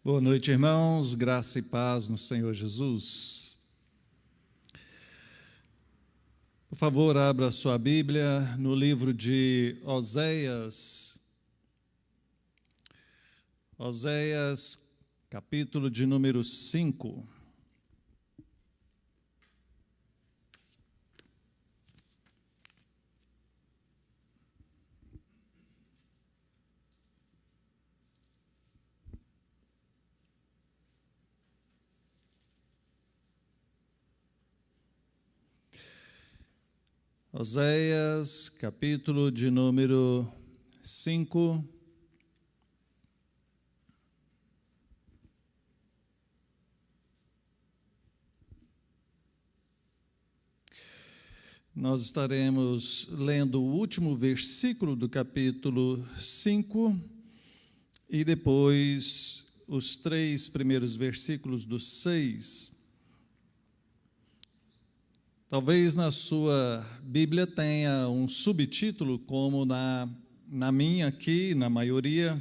Boa noite, irmãos, graça e paz no Senhor Jesus. Por favor, abra sua Bíblia no livro de Oséias. Oséias, capítulo de número 5. Oséias, capítulo de número 5. Nós estaremos lendo o último versículo do capítulo 5 e depois os 3 primeiros versículos do 6. Talvez na sua Bíblia tenha um subtítulo, como na minha aqui, na maioria,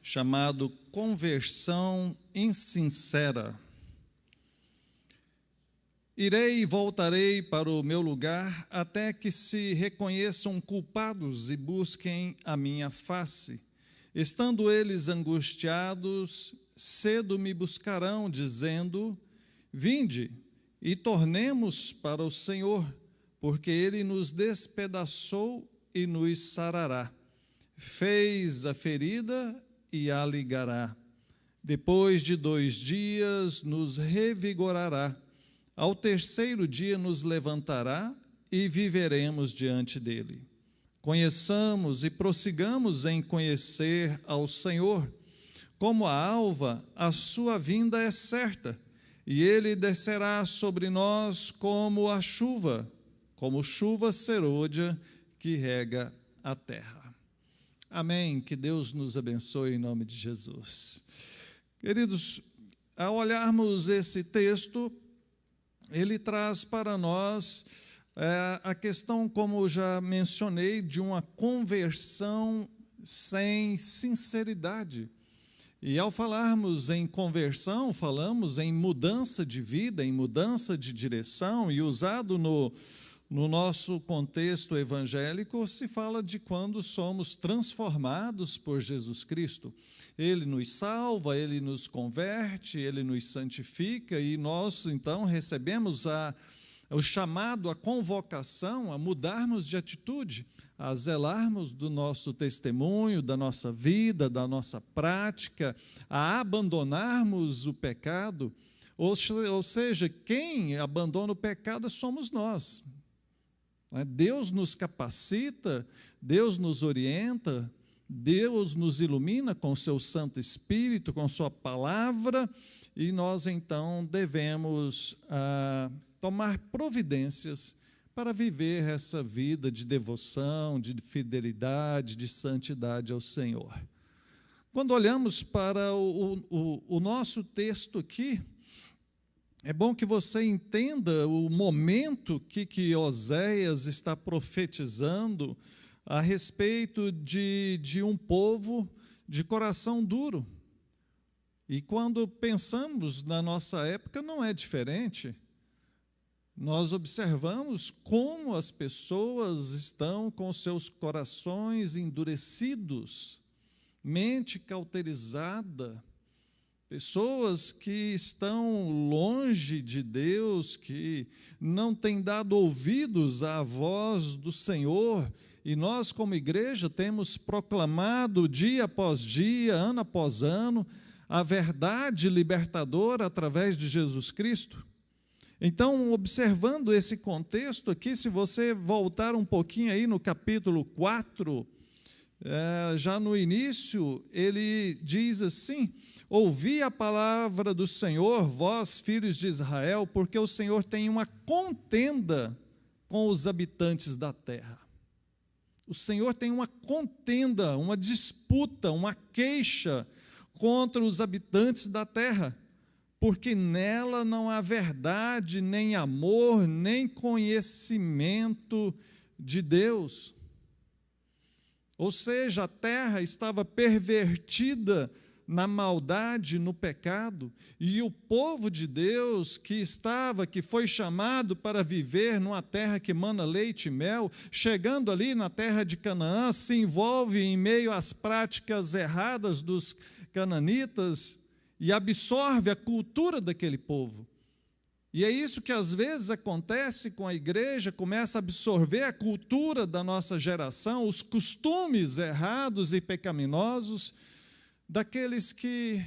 chamado Conversão Insincera. Irei e voltarei para o meu lugar, até que se reconheçam culpados e busquem a minha face. Estando eles angustiados, cedo me buscarão, dizendo: Vinde, e tornemos para o Senhor, porque Ele nos despedaçou e nos sarará. Fez a ferida e a ligará. Depois de 2 dias nos revigorará. Ao 3º dia nos levantará e viveremos diante dele. Conheçamos e prossigamos em conhecer ao Senhor. Como a alva, a sua vinda é certa, e ele descerá sobre nós como a chuva, como chuva serôdia que rega a terra. Amém. Que Deus nos abençoe em nome de Jesus. Queridos, ao olharmos esse texto, ele traz para nós a questão, como já mencionei, de uma conversão sem sinceridade. E ao falarmos em conversão, falamos em mudança de vida, em mudança de direção, e usado no nosso contexto evangélico, se fala de quando somos transformados por Jesus Cristo. Ele nos salva, Ele nos converte, Ele nos santifica, e nós, então, recebemos o chamado, a convocação a mudarmos de atitude, a zelarmos do nosso testemunho, da nossa vida, da nossa prática, a abandonarmos o pecado, ou seja, quem abandona o pecado somos nós. Deus nos capacita, Deus nos orienta, Deus nos ilumina com o seu Santo Espírito, com sua palavra, e nós então devemos tomar providências para viver essa vida de devoção, de fidelidade, de santidade ao Senhor. Quando olhamos para o nosso texto aqui, é bom que você entenda o momento que Oséias está profetizando a respeito de um povo de coração duro. E quando pensamos na nossa época, não é diferente. Nós observamos como as pessoas estão com seus corações endurecidos, mente cauterizada, pessoas que estão longe de Deus, que não têm dado ouvidos à voz do Senhor, e nós, como igreja, temos proclamado dia após dia, ano após ano, a verdade libertadora através de Jesus Cristo. Então, observando esse contexto aqui, se você voltar um pouquinho aí no capítulo 4, já no início, ele diz assim: ouvi a palavra do Senhor, vós, filhos de Israel, porque o Senhor tem uma contenda com os habitantes da terra. O Senhor tem uma contenda, uma disputa, uma queixa contra os habitantes da terra, porque nela não há verdade, nem amor, nem conhecimento de Deus. Ou seja, a terra estava pervertida na maldade, no pecado, e o povo de Deus que foi chamado para viver numa terra que mana leite e mel, chegando ali na terra de Canaã, se envolve em meio às práticas erradas dos cananitas e absorve a cultura daquele povo. E é isso que às vezes acontece com a igreja, começa a absorver a cultura da nossa geração, os costumes errados e pecaminosos daqueles que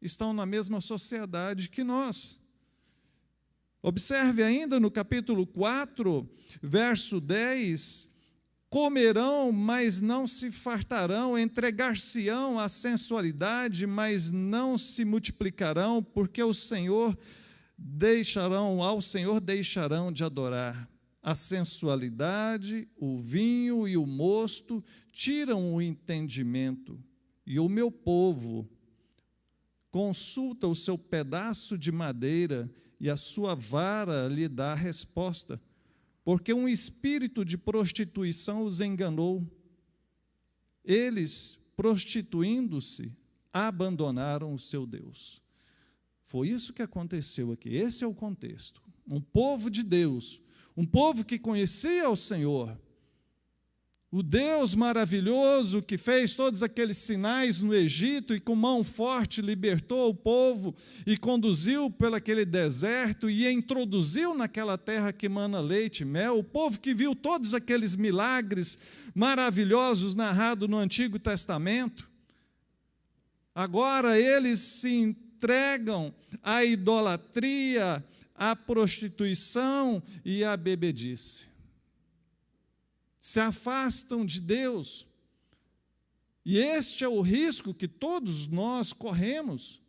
estão na mesma sociedade que nós. Observe ainda no capítulo 4, verso 10, comerão, mas não se fartarão, entregar-se-ão à sensualidade, mas não se multiplicarão, porque ao Senhor deixarão de adorar. A sensualidade, o vinho e o mosto tiram o entendimento, e o meu povo consulta o seu pedaço de madeira, e a sua vara lhe dá a resposta, porque um espírito de prostituição os enganou. Eles, prostituindo-se, abandonaram o seu Deus. Foi isso que aconteceu aqui, esse é o contexto. Um povo de Deus, um povo que conhecia o Senhor, o Deus maravilhoso que fez todos aqueles sinais no Egito e com mão forte libertou o povo e conduziu pelo aquele deserto e introduziu naquela terra que mana leite e mel, o povo que viu todos aqueles milagres maravilhosos narrados no Antigo Testamento. Agora eles se entregam à idolatria, à prostituição e à bebedice. Se afastam de Deus. E este é o risco que todos nós corremos,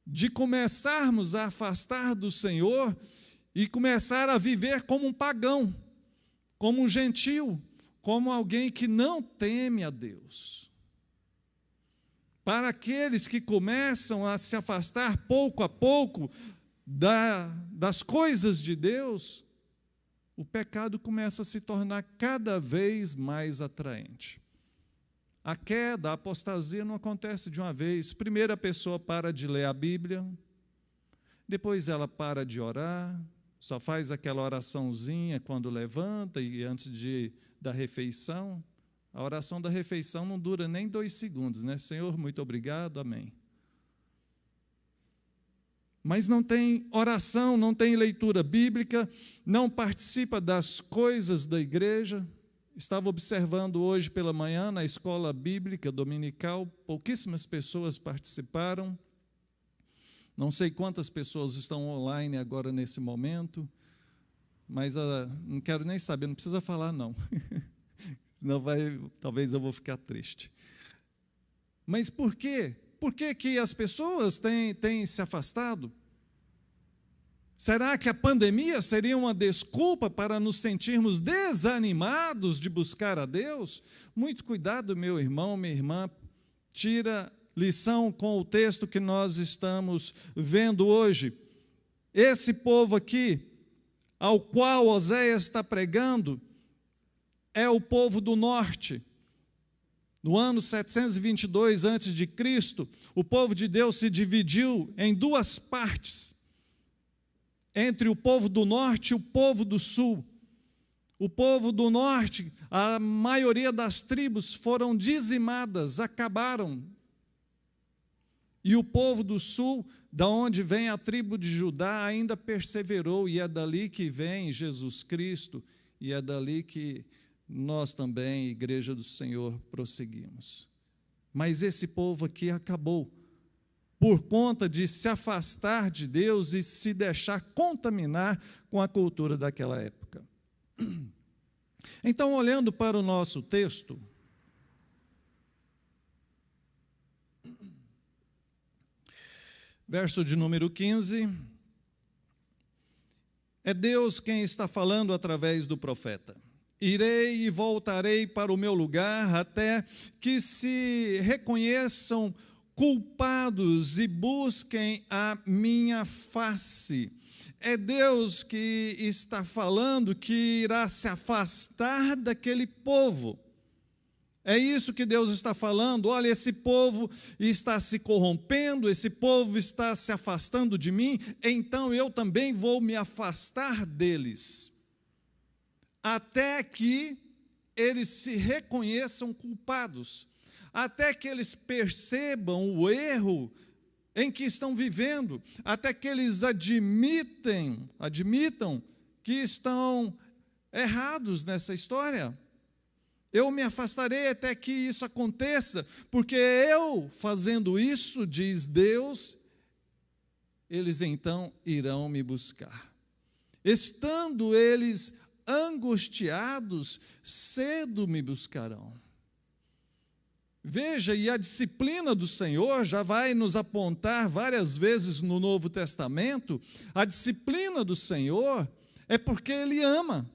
de começarmos a afastar do Senhor e começar a viver como um pagão, como um gentil, como alguém que não teme a Deus. Para aqueles que começam a se afastar pouco a pouco das coisas de Deus, o pecado começa a se tornar cada vez mais atraente. A queda, a apostasia não acontece de uma vez. Primeiro a pessoa para de ler a Bíblia, depois ela para de orar, só faz aquela oraçãozinha quando levanta e antes da refeição. A oração da refeição não dura nem 2 segundos, né? Senhor, muito obrigado, amém. Mas não tem oração, não tem leitura bíblica, não participa das coisas da igreja. Estava observando hoje pela manhã na escola bíblica dominical, pouquíssimas pessoas participaram. Não sei quantas pessoas estão online agora nesse momento, mas não quero nem saber, não precisa falar não. Senão talvez eu vou ficar triste. Mas por quê? Por que as pessoas têm se afastado? Será que a pandemia seria uma desculpa para nos sentirmos desanimados de buscar a Deus? Muito cuidado, meu irmão, minha irmã, tira lição com o texto que nós estamos vendo hoje. Esse povo aqui, ao qual Oséias está pregando, é o povo do norte. No ano 722 a.C., o povo de Deus se dividiu em 2 partes, entre o povo do norte e o povo do sul. O povo do norte, a maioria das tribos foram dizimadas, acabaram. E o povo do sul, da onde vem a tribo de Judá, ainda perseverou, e é dali que vem Jesus Cristo, e é dali que nós também, Igreja do Senhor, prosseguimos. Mas esse povo aqui acabou, por conta de se afastar de Deus e se deixar contaminar com a cultura daquela época. Então, olhando para o nosso texto, verso de número 15, é Deus quem está falando através do profeta. Irei e voltarei para o meu lugar até que se reconheçam culpados e busquem a minha face. É Deus que está falando que irá se afastar daquele povo. É isso que Deus está falando. Olha, esse povo está se corrompendo, esse povo está se afastando de mim, então eu também vou me afastar deles, até que eles se reconheçam culpados, até que eles percebam o erro em que estão vivendo, até que eles admitam que estão errados nessa história. Eu me afastarei até que isso aconteça, porque eu fazendo isso, diz Deus, eles então irão me buscar. Estando eles angustiados, cedo me buscarão. Veja, e a disciplina do Senhor já vai nos apontar várias vezes no Novo Testamento, a disciplina do Senhor é porque Ele ama.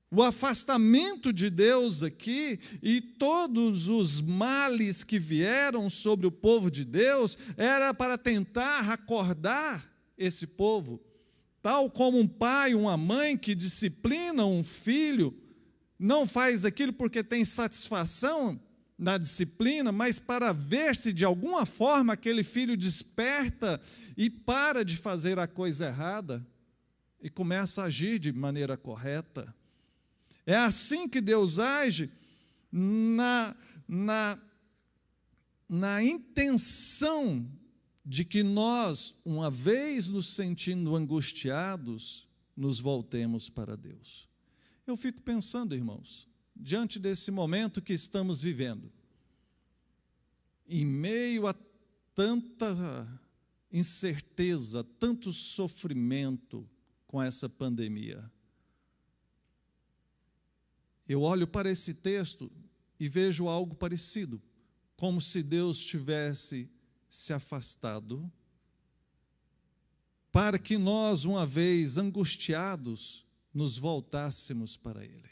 O afastamento de Deus aqui e todos os males que vieram sobre o povo de Deus era para tentar acordar esse povo, tal como um pai, uma mãe que disciplina um filho, não faz aquilo porque tem satisfação na disciplina, mas para ver se de alguma forma aquele filho desperta e para de fazer a coisa errada e começa a agir de maneira correta. É assim que Deus age na intenção de que nós, uma vez nos sentindo angustiados, nos voltemos para Deus. Eu fico pensando, irmãos, diante desse momento que estamos vivendo, em meio a tanta incerteza, tanto sofrimento com essa pandemia, eu olho para esse texto e vejo algo parecido, como se Deus tivesse se afastado, para que nós, uma vez angustiados, nos voltássemos para Ele.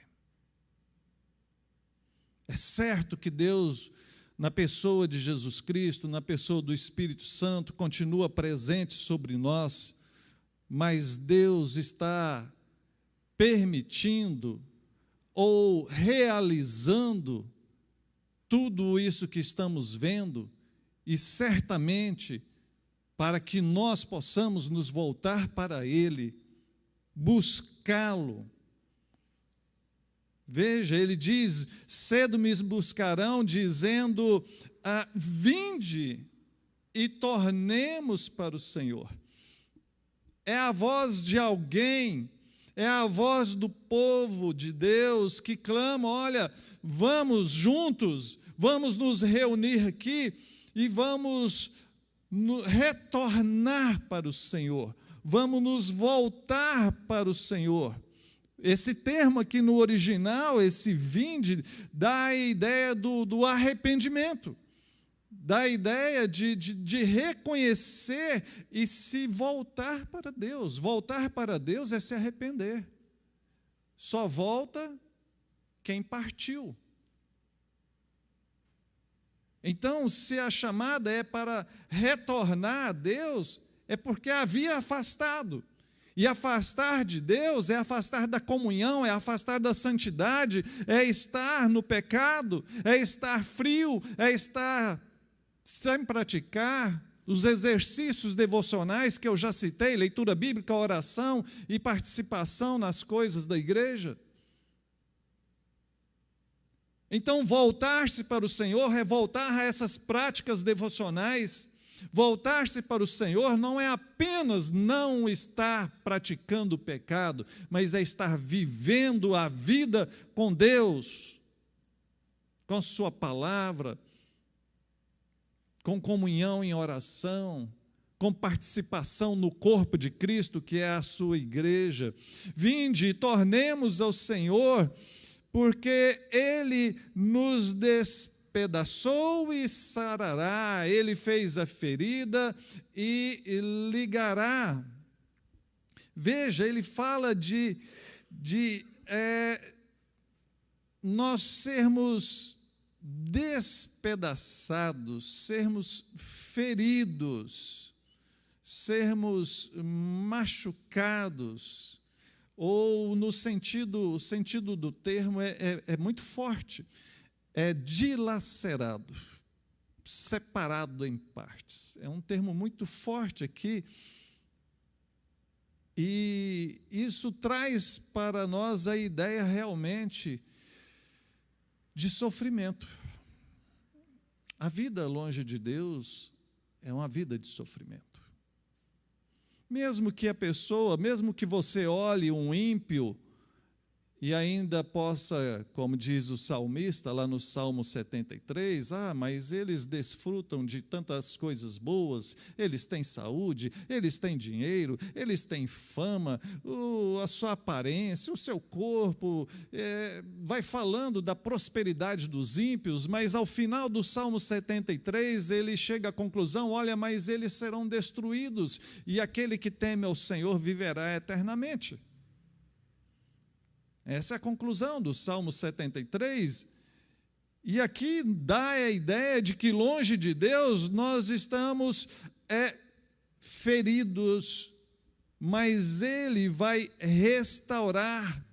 É certo que Deus, na pessoa de Jesus Cristo, na pessoa do Espírito Santo, continua presente sobre nós, mas Deus está permitindo ou realizando tudo isso que estamos vendo, e certamente para que nós possamos nos voltar para Ele, buscá-lo. Veja, ele diz, cedo me buscarão, dizendo, vinde e tornemos para o Senhor. É a voz de alguém, é a voz do povo de Deus que clama, olha, vamos juntos, vamos nos reunir aqui e vamos retornar para o Senhor, vamos nos voltar para o Senhor. Esse termo aqui no original, esse vinde, dá a ideia do arrependimento, dá a ideia de reconhecer e se voltar para Deus. Voltar para Deus é se arrepender. Só volta quem partiu. Então, se a chamada é para retornar a Deus, é porque havia afastado. E afastar de Deus é afastar da comunhão, é afastar da santidade, é estar no pecado, é estar frio, é estar sem praticar os exercícios devocionais que eu já citei, leitura bíblica, oração e participação nas coisas da igreja. Então, voltar-se para o Senhor é voltar a essas práticas devocionais. Voltar-se para o Senhor não é apenas não estar praticando o pecado, mas é estar vivendo a vida com Deus, com sua palavra, com comunhão em oração, com participação no corpo de Cristo, que é a sua igreja. Vinde e tornemos ao Senhor, porque Ele nos despedaçou e sarará, Ele fez a ferida e ligará. Veja, ele fala de nós sermos despedaçados, sermos feridos, sermos machucados, ou no sentido, o sentido do termo é muito forte, é dilacerado, separado em partes. É um termo muito forte aqui, e isso traz para nós a ideia realmente de sofrimento. A vida longe de Deus é uma vida de sofrimento. Mesmo que a pessoa, mesmo que você olhe um ímpio e ainda possa, como diz o salmista lá no Salmo 73, mas eles desfrutam de tantas coisas boas, eles têm saúde, eles têm dinheiro, eles têm fama, a sua aparência, o seu corpo, vai falando da prosperidade dos ímpios, mas ao final do Salmo 73, ele chega à conclusão, olha, mas eles serão destruídos, e aquele que teme ao Senhor viverá eternamente. Essa é a conclusão do Salmo 73, e aqui dá a ideia de que longe de Deus nós estamos feridos, mas Ele vai restaurar,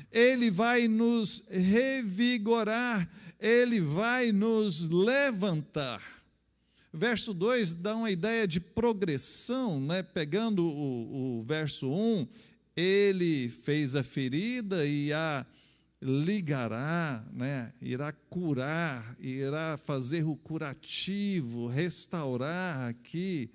Ele vai nos revigorar, Ele vai nos levantar. Verso 2 dá uma ideia de progressão, né? Pegando o verso 1, Ele fez a ferida e a ligará, né? Irá curar, irá fazer o curativo, restaurar aqui.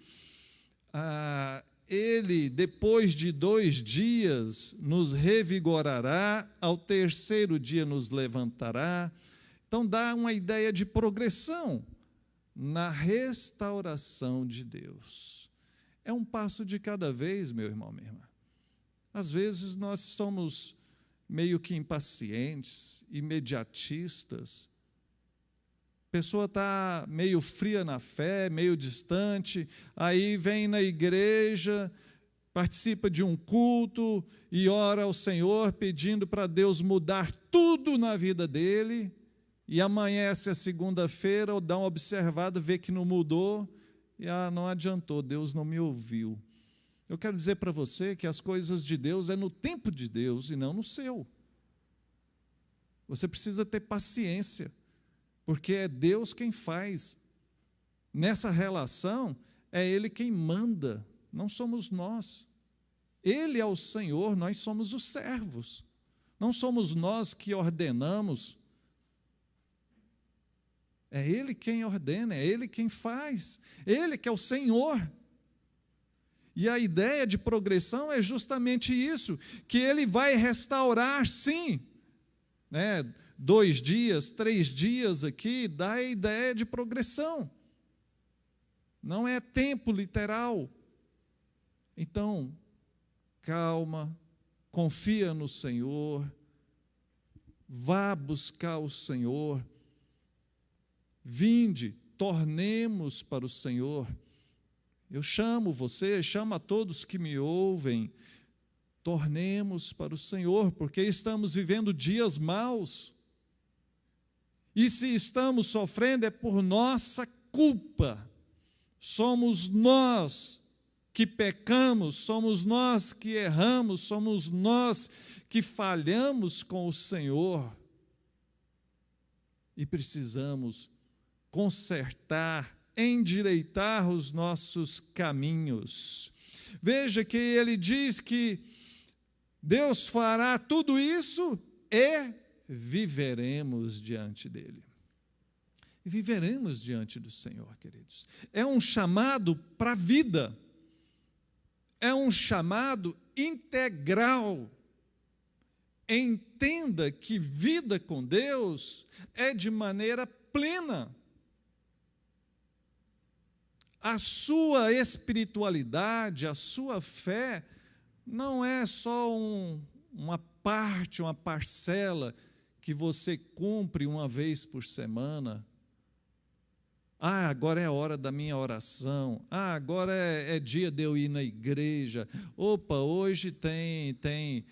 Ele, depois de 2 dias, nos revigorará, ao 3º dia nos levantará. Então, dá uma ideia de progressão na restauração de Deus. É um passo de cada vez, meu irmão, minha irmã. Às vezes nós somos meio que impacientes, imediatistas. A pessoa está meio fria na fé, meio distante, aí vem na igreja, participa de um culto e ora ao Senhor pedindo para Deus mudar tudo na vida dele, e amanhece a segunda-feira, ou dá uma observada, vê que não mudou, e não adiantou, Deus não me ouviu. Eu quero dizer para você que as coisas de Deus é no tempo de Deus e não no seu. Você precisa ter paciência, porque é Deus quem faz. Nessa relação, é Ele quem manda, não somos nós. Ele é o Senhor, nós somos os servos. Não somos nós que ordenamos. É Ele quem ordena, é Ele quem faz. Ele que é o Senhor. E a ideia de progressão é justamente isso, que Ele vai restaurar, sim. 2 dias, 3 dias aqui, dá a ideia de progressão. Não é tempo literal. Então, calma, confia no Senhor, vá buscar o Senhor, vinde, tornemos para o Senhor. Eu chamo você, chamo a todos que me ouvem, tornemos para o Senhor, porque estamos vivendo dias maus, e se estamos sofrendo é por nossa culpa, somos nós que pecamos, somos nós que erramos, somos nós que falhamos com o Senhor, e precisamos consertar, endireitar os nossos caminhos. Veja que ele diz que Deus fará tudo isso e viveremos diante dele. E viveremos diante do Senhor, queridos. É um chamado para a vida. É um chamado integral. Entenda que vida com Deus é de maneira plena. A sua espiritualidade, a sua fé, não é só uma parte, uma parcela que você cumpre uma vez por semana. Agora é a hora da minha oração. Agora é dia de eu ir na igreja. Opa, hoje tem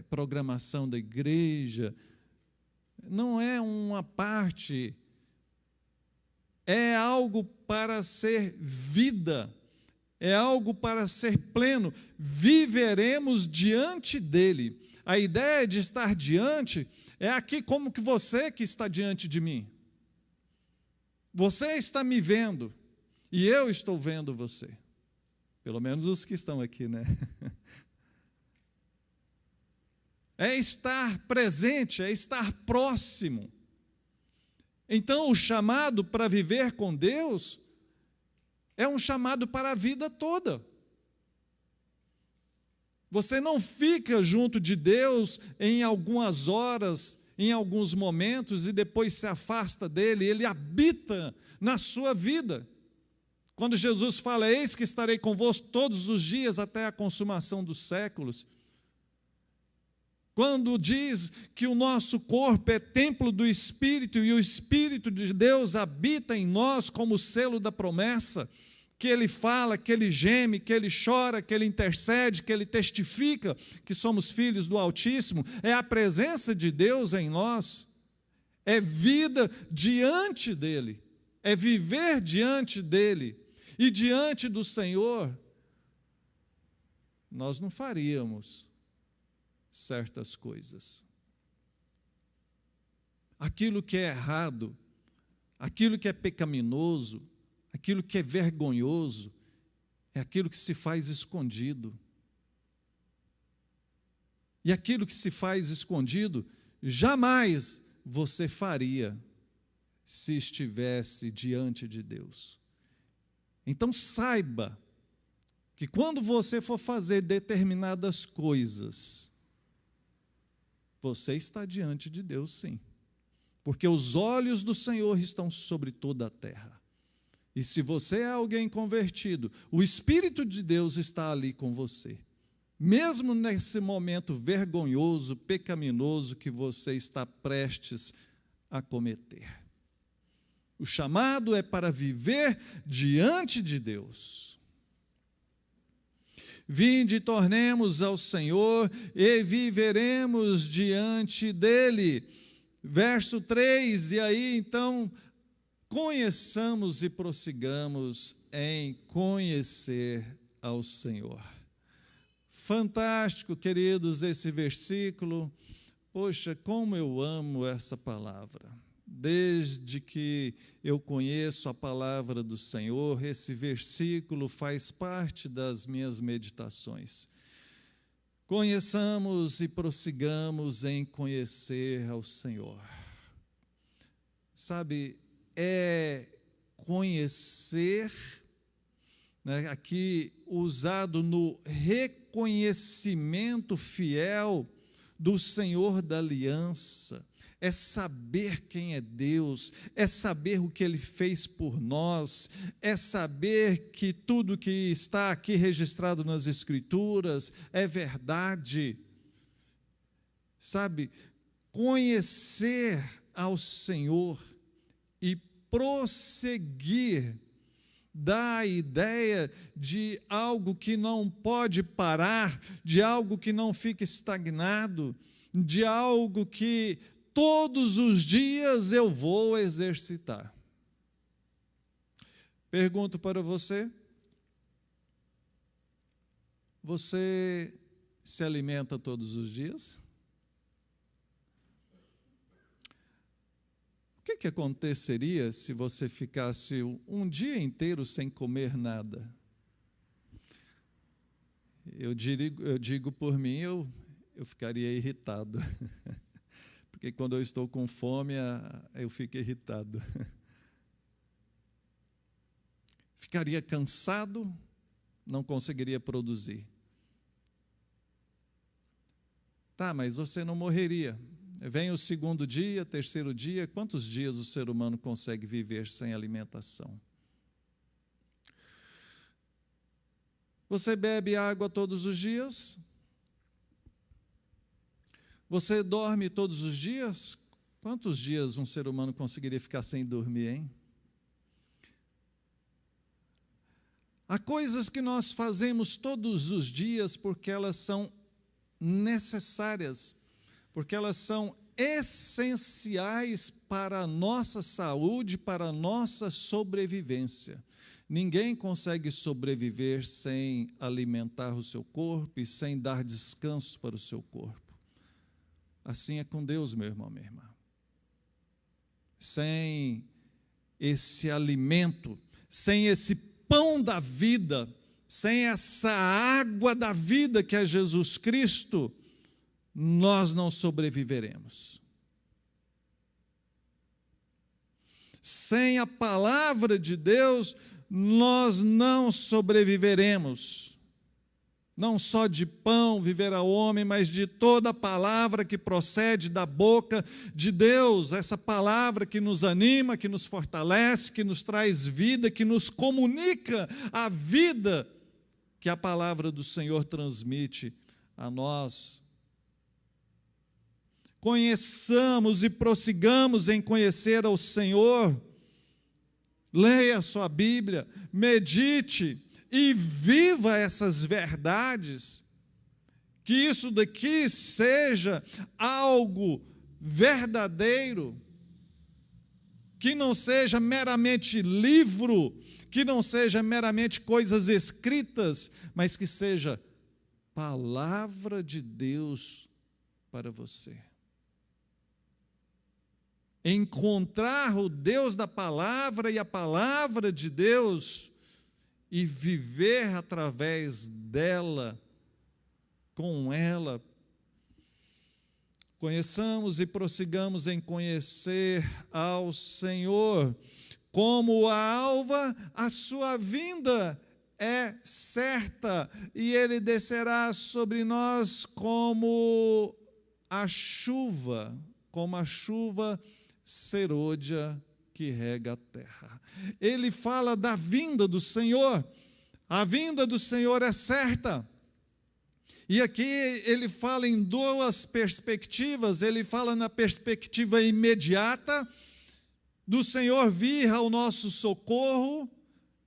programação da igreja. Não é uma parte. É algo para ser vida, é algo para ser pleno, viveremos diante dele. A ideia de estar diante é aqui como que você que está diante de mim. Você está me vendo e eu estou vendo você. Pelo menos os que estão aqui, né? É estar presente, é estar próximo. Então, o chamado para viver com Deus é um chamado para a vida toda. Você não fica junto de Deus em algumas horas, em alguns momentos, e depois se afasta dele, ele habita na sua vida. Quando Jesus fala, eis que estarei convosco todos os dias até a consumação dos séculos. Quando diz que o nosso corpo é templo do Espírito e o Espírito de Deus habita em nós como selo da promessa, que ele fala, que ele geme, que ele chora, que ele intercede, que ele testifica que somos filhos do Altíssimo, é a presença de Deus em nós, é vida diante dele, é viver diante dele, e diante do Senhor, nós não faríamos certas coisas. Aquilo que é errado, aquilo que é pecaminoso, aquilo que é vergonhoso, é aquilo que se faz escondido. E aquilo que se faz escondido, jamais você faria se estivesse diante de Deus. Então saiba que quando você for fazer determinadas coisas, você está diante de Deus, sim. Porque os olhos do Senhor estão sobre toda a terra. E se você é alguém convertido, o Espírito de Deus está ali com você. Mesmo nesse momento vergonhoso, pecaminoso que você está prestes a cometer. O chamado é para viver diante de Deus. Vinde e tornemos ao Senhor e viveremos diante dele. Verso 3, e aí então, conheçamos e prossigamos em conhecer ao Senhor. Fantástico, queridos, esse versículo. Poxa, como eu amo essa palavra. Desde que eu conheço a palavra do Senhor, esse versículo faz parte das minhas meditações. Conheçamos e prossigamos em conhecer ao Senhor. Sabe, é conhecer, né, aqui usado no reconhecimento fiel do Senhor da aliança, é saber quem é Deus, é saber o que Ele fez por nós, é saber que tudo que está aqui registrado nas Escrituras é verdade. Sabe, conhecer ao Senhor e prosseguir dá a ideia de algo que não pode parar, de algo que não fica estagnado, de algo que todos os dias eu vou exercitar. Pergunto para você: você se alimenta todos os dias? O que aconteceria se você ficasse um dia inteiro sem comer nada? Eu digo por mim, eu ficaria irritado. Porque quando eu estou com fome, eu fico irritado. Ficaria cansado, não conseguiria produzir. Tá, mas você não morreria. Vem o segundo dia, terceiro dia, quantos dias o ser humano consegue viver sem alimentação? Você bebe água todos os dias? Você dorme todos os dias? Quantos dias um ser humano conseguiria ficar sem dormir, hein? Há coisas que nós fazemos todos os dias porque elas são necessárias, porque elas são essenciais para a nossa saúde, para a nossa sobrevivência. Ninguém consegue sobreviver sem alimentar o seu corpo e sem dar descanso para o seu corpo. Assim é com Deus, meu irmão, minha irmã. Sem esse alimento, sem esse pão da vida, sem essa água da vida que é Jesus Cristo, nós não sobreviveremos. Sem a palavra de Deus, nós não sobreviveremos. Não só de pão viverá o homem, mas de toda a palavra que procede da boca de Deus, essa palavra que nos anima, que nos fortalece, que nos traz vida, que nos comunica a vida que a palavra do Senhor transmite a nós. Conheçamos e prossigamos em conhecer ao Senhor. Leia a sua Bíblia, medite e viva essas verdades. Que isso daqui seja algo verdadeiro, que não seja meramente livro, que não seja meramente coisas escritas, mas que seja palavra de Deus para você. Encontrar o Deus da palavra e a palavra de Deus e viver através dela, com ela. Conheçamos e prossigamos em conhecer ao Senhor. Como a alva, a sua vinda é certa, e Ele descerá sobre nós como a chuva serôdia que rega a terra. Ele fala da vinda do Senhor. A vinda do Senhor é certa. E aqui ele fala em duas perspectivas. Ele fala na perspectiva imediata do Senhor vir ao nosso socorro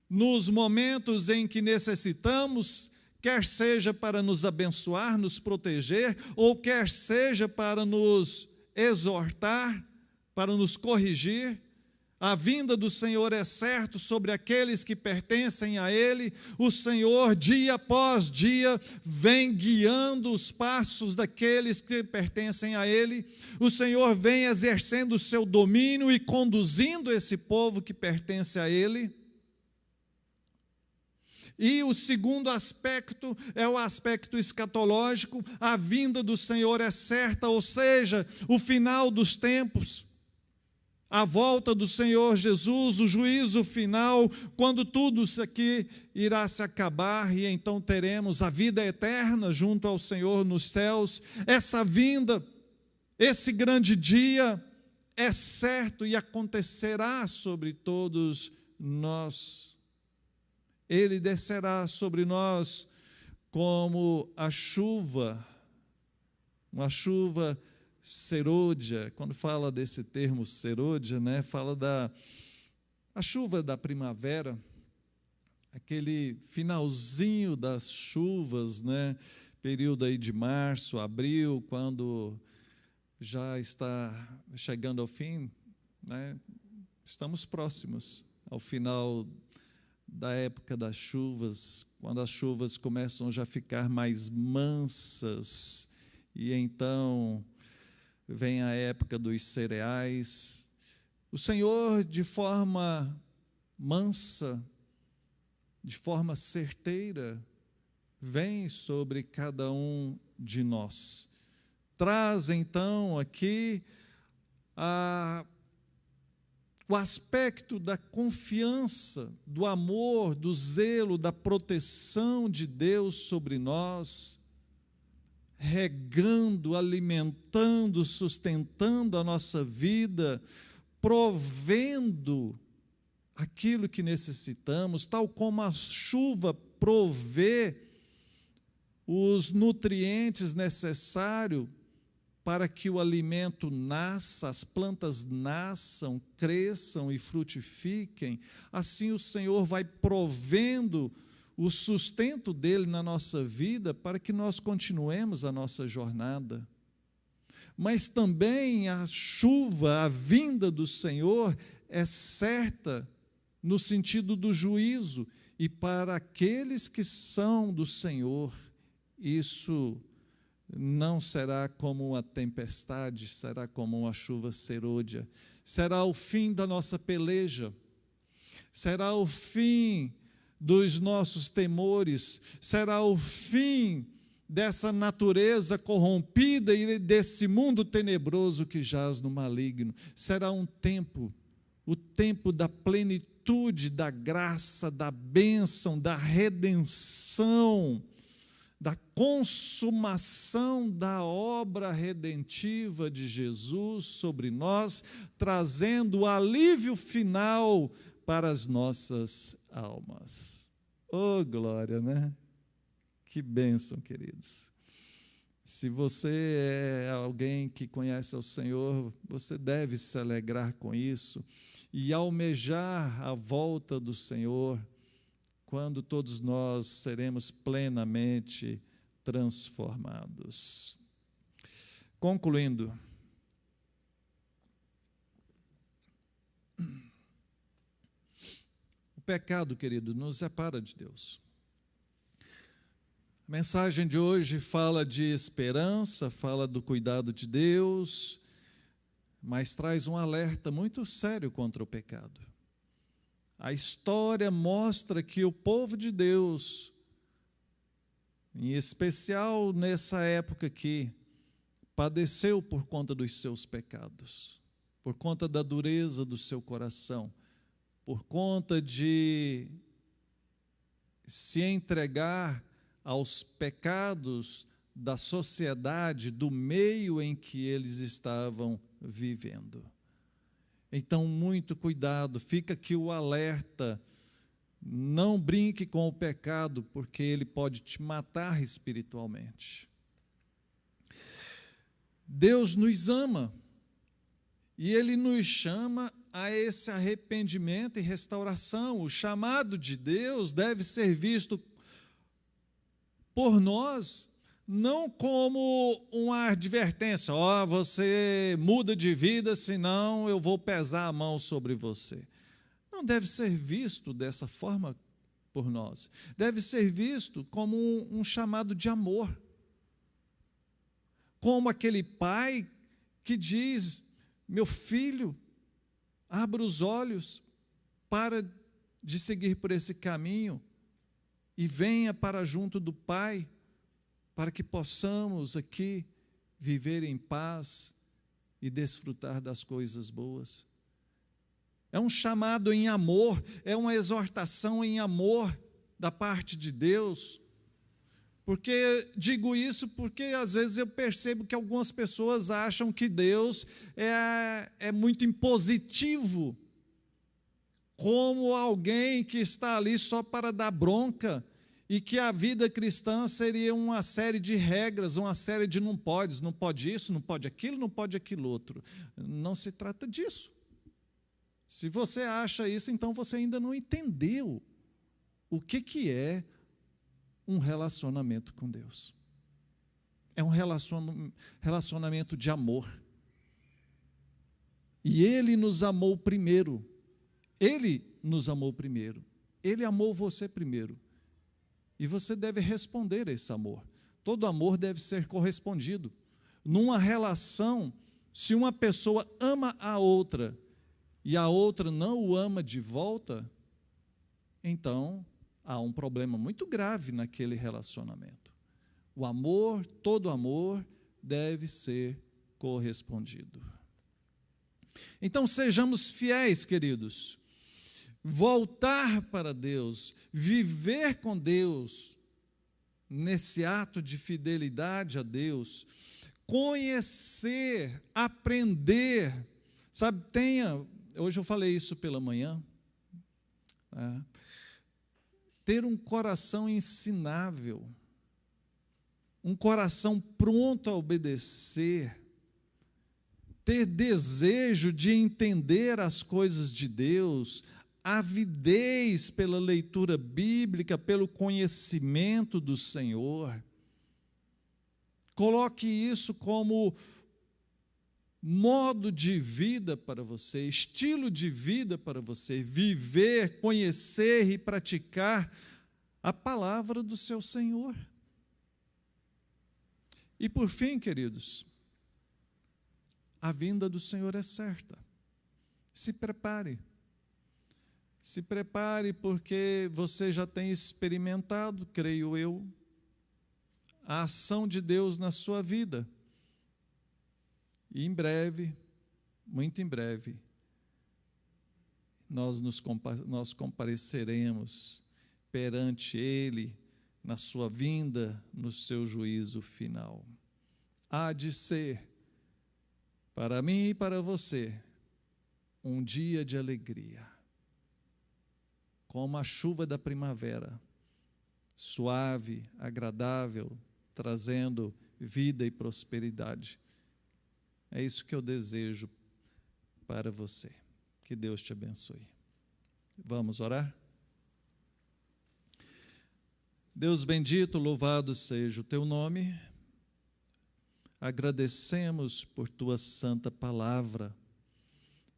nos momentos em que necessitamos, quer seja para nos abençoar, nos proteger, ou quer seja para nos exortar, para nos corrigir. A vinda do Senhor é certo sobre aqueles que pertencem a Ele. O Senhor, dia após dia, vem guiando os passos daqueles que pertencem a Ele. O Senhor vem exercendo o seu domínio e conduzindo esse povo que pertence a Ele. E o segundo aspecto é o aspecto escatológico. A vinda do Senhor é certa, ou seja, o final dos tempos. A volta do Senhor Jesus, o juízo final, quando tudo isso aqui irá se acabar e então teremos a vida eterna junto ao Senhor nos céus. Essa vinda, esse grande dia é certo e acontecerá sobre todos nós. Ele descerá sobre nós como a chuva, uma chuva serôdia. Quando fala desse termo serôdia, né, fala a chuva da primavera, aquele finalzinho das chuvas, né, período aí de março, abril, quando já está chegando ao fim, né, estamos próximos ao final da época das chuvas, quando as chuvas começam já a ficar mais mansas, e então vem a época dos cereais. O Senhor, de forma mansa, de forma certeira, vem sobre cada um de nós. Traz então aqui o aspecto da confiança, do amor, do zelo, da proteção de Deus sobre nós, regando, alimentando, sustentando a nossa vida, provendo aquilo que necessitamos, tal como a chuva provê os nutrientes necessários para que o alimento nasça, as plantas nasçam, cresçam e frutifiquem. Assim o Senhor vai provendo o sustento dele na nossa vida para que nós continuemos a nossa jornada. Mas também a chuva, a vinda do Senhor é certa no sentido do juízo, e para aqueles que são do Senhor, isso não será como uma tempestade, será como uma chuva serôdia, será o fim da nossa peleja, será o fim dos nossos temores, será o fim dessa natureza corrompida e desse mundo tenebroso que jaz no maligno. Será um tempo, o tempo da plenitude, da graça, da bênção, da redenção, da consumação da obra redentiva de Jesus sobre nós, trazendo o alívio final para as nossas almas. Oh, glória, né? Que bênção, queridos. Se você é alguém que conhece ao Senhor, você deve se alegrar com isso e almejar a volta do Senhor, quando todos nós seremos plenamente transformados. Concluindo, o pecado, querido, nos separa de Deus. A mensagem de hoje fala de esperança, fala do cuidado de Deus, mas traz um alerta muito sério contra o pecado. A história mostra que o povo de Deus, em especial nessa época aqui, padeceu por conta dos seus pecados, por conta da dureza do seu coração, por conta de se entregar aos pecados da sociedade, do meio em que eles estavam vivendo. Então, muito cuidado, fica aqui o alerta, não brinque com o pecado, porque ele pode te matar espiritualmente. Deus nos ama, e Ele nos chama a esse arrependimento e restauração. O chamado de Deus deve ser visto por nós, não como uma advertência, você muda de vida, senão eu vou pesar a mão sobre você. Não deve ser visto dessa forma por nós. Deve ser visto como um chamado de amor. Como aquele pai que diz, meu filho, abra os olhos, para de seguir por esse caminho, e venha para junto do Pai, para que possamos aqui viver em paz e desfrutar das coisas boas. É um chamado em amor, é uma exortação em amor da parte de Deus. Digo isso porque às vezes eu percebo que algumas pessoas acham que Deus é muito impositivo, como alguém que está ali só para dar bronca, e que a vida cristã seria uma série de regras, uma série de não pode isso, não pode aquilo outro. Não se trata disso. Se você acha isso, então você ainda não entendeu o que é um relacionamento com Deus. É um relacionamento de amor. E Ele nos amou primeiro. Ele nos amou primeiro. Ele amou você primeiro. E você deve responder a esse amor. Todo amor deve ser correspondido. Numa relação, se uma pessoa ama a outra e a outra não o ama de volta, então há um problema muito grave naquele relacionamento. O amor, todo amor, deve ser correspondido. Então sejamos fiéis, queridos. Voltar para Deus, viver com Deus, nesse ato de fidelidade a Deus, conhecer, aprender, sabe, hoje eu falei isso pela manhã, ter um coração ensinável, um coração pronto a obedecer, ter desejo de entender as coisas de Deus, avidez pela leitura bíblica, pelo conhecimento do Senhor. Coloque isso como modo de vida para você, estilo de vida para você, viver, conhecer e praticar a palavra do seu Senhor. E por fim, queridos, a vinda do Senhor é certa. Se prepare. Se prepare, porque você já tem experimentado, creio eu, a ação de Deus na sua vida. E em breve, muito em breve, nós compareceremos perante Ele na sua vinda, no seu juízo final. Há de ser, para mim e para você, um dia de alegria, como a chuva da primavera, suave, agradável, trazendo vida e prosperidade. É isso que eu desejo para você. Que Deus te abençoe. Vamos orar? Deus bendito, louvado seja o teu nome. Agradecemos por tua santa palavra.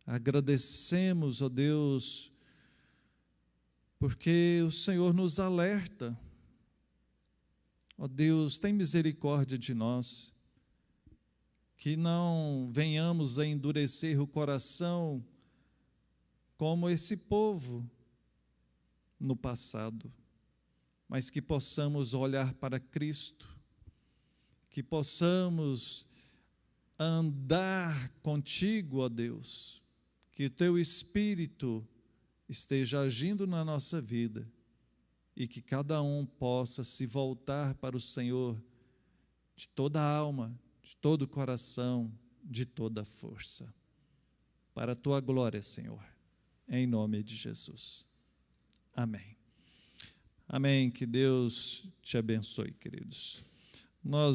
Agradecemos, ó Deus, porque o Senhor nos alerta. Ó Deus, tem misericórdia de nós, que não venhamos a endurecer o coração como esse povo no passado, mas que possamos olhar para Cristo, que possamos andar contigo, ó Deus, que o teu Espírito esteja agindo na nossa vida e que cada um possa se voltar para o Senhor de toda a alma, de todo o coração, de toda a força. Para a tua glória, Senhor, em nome de Jesus. Amém. Amém. Que Deus te abençoe, queridos. Nós